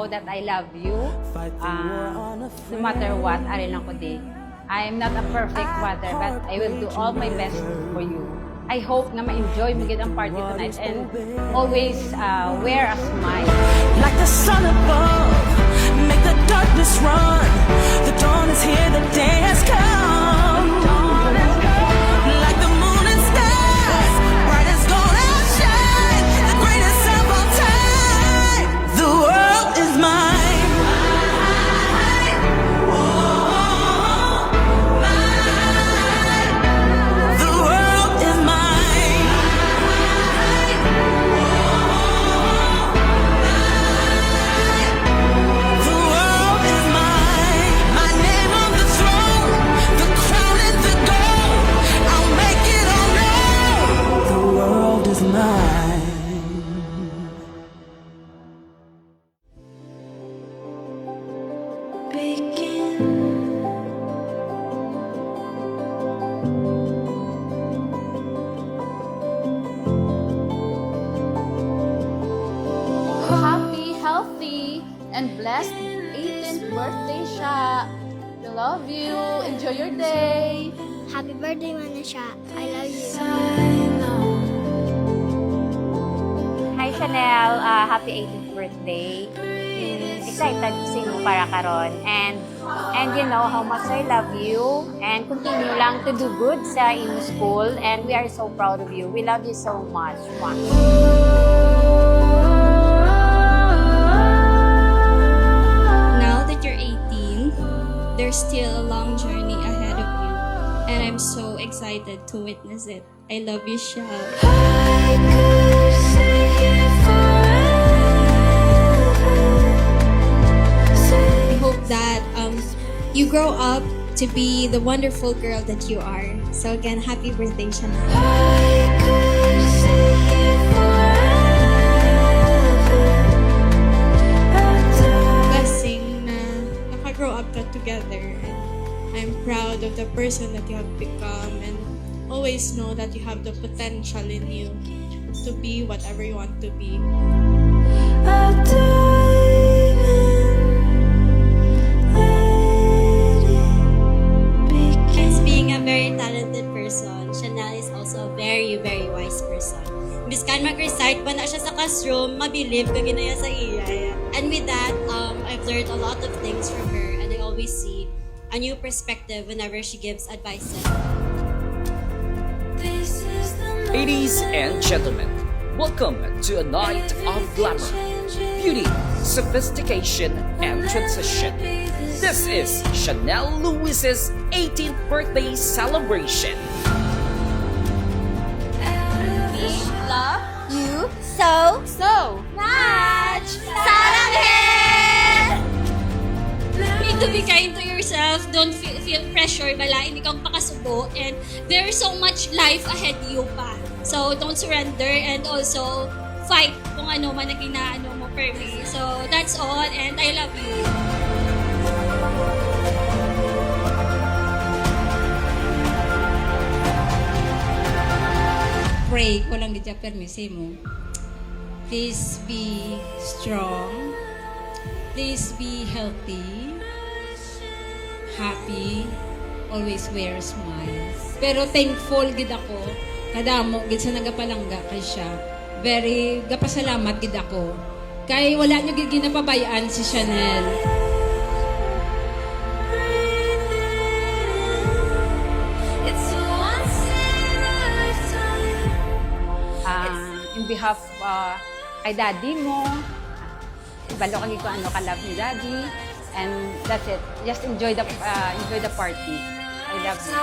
know that I love you. No matter what, ari lang ko di. I'm not a perfect mother, but I will do all my best for you. I hope na ma-enjoy mo gid ang party tonight and always wear a smile. Like the sun above, make the darkness run. The dawn is here, the day has come. Like the moon and stars, bright as gold outshine, the greatest of all time. The world is mine. The world is mine. The world is mine. My name on the throne, the crown and the gold. I'll make it all known. The world is mine. Begin. Happy, healthy, and blessed 18th birthday, Sha. We love you. Enjoy your day. Happy birthday, Manasha. I love you. Hi Chanel, happy 18th birthday. Excited kasi mo para karon and you know how much I love you and continue lang to do good sa imo school and we are so proud of you. We love you so much. Now that you're 18, there's still a long journey ahead of you. And I'm so excited to witness it. I love you, Shell. I hope that you grow up to be the wonderful girl that you are. So again, happy birthday, Chanel. Blessing na nakagrow up ka together. And I'm proud of the person that you have become and always know that you have the potential in you to be whatever you want to be. As being a very talented person, Chanel is also a very, very wise person. Biskan mag-recite ba na siya sa classroom, mabilib ka ginaya sa iya. And with that, I've learned a lot of things from her and I always see a new perspective whenever she gives advice. Ladies and gentlemen, welcome to a night of glamour, beauty, sophistication, and transition. This is Chanel Lewis's 18th birthday celebration. Love You so so much. Saranghe! Need to be kind to yourself. Don't feel pressure. Bala, hindi kang pakasubo. And there's so much life ahead you pa. So, don't surrender. And also, fight kung ano man na ginaano mo for me. So, that's all. And I love you. Pray ko lang dito permise mo. Please be strong. Please be healthy. Happy. Always wear a smile. Pero thankful gid ako kadamo gid sa nagapalangga kay siya. Very gapasalamat gid ako. Kay wala niyo gid ginapabayaan si Chanel. In behalf kay daddy mo, balo kang ko ano ka-love ni daddy, and that's it. Just enjoy the party. I love you.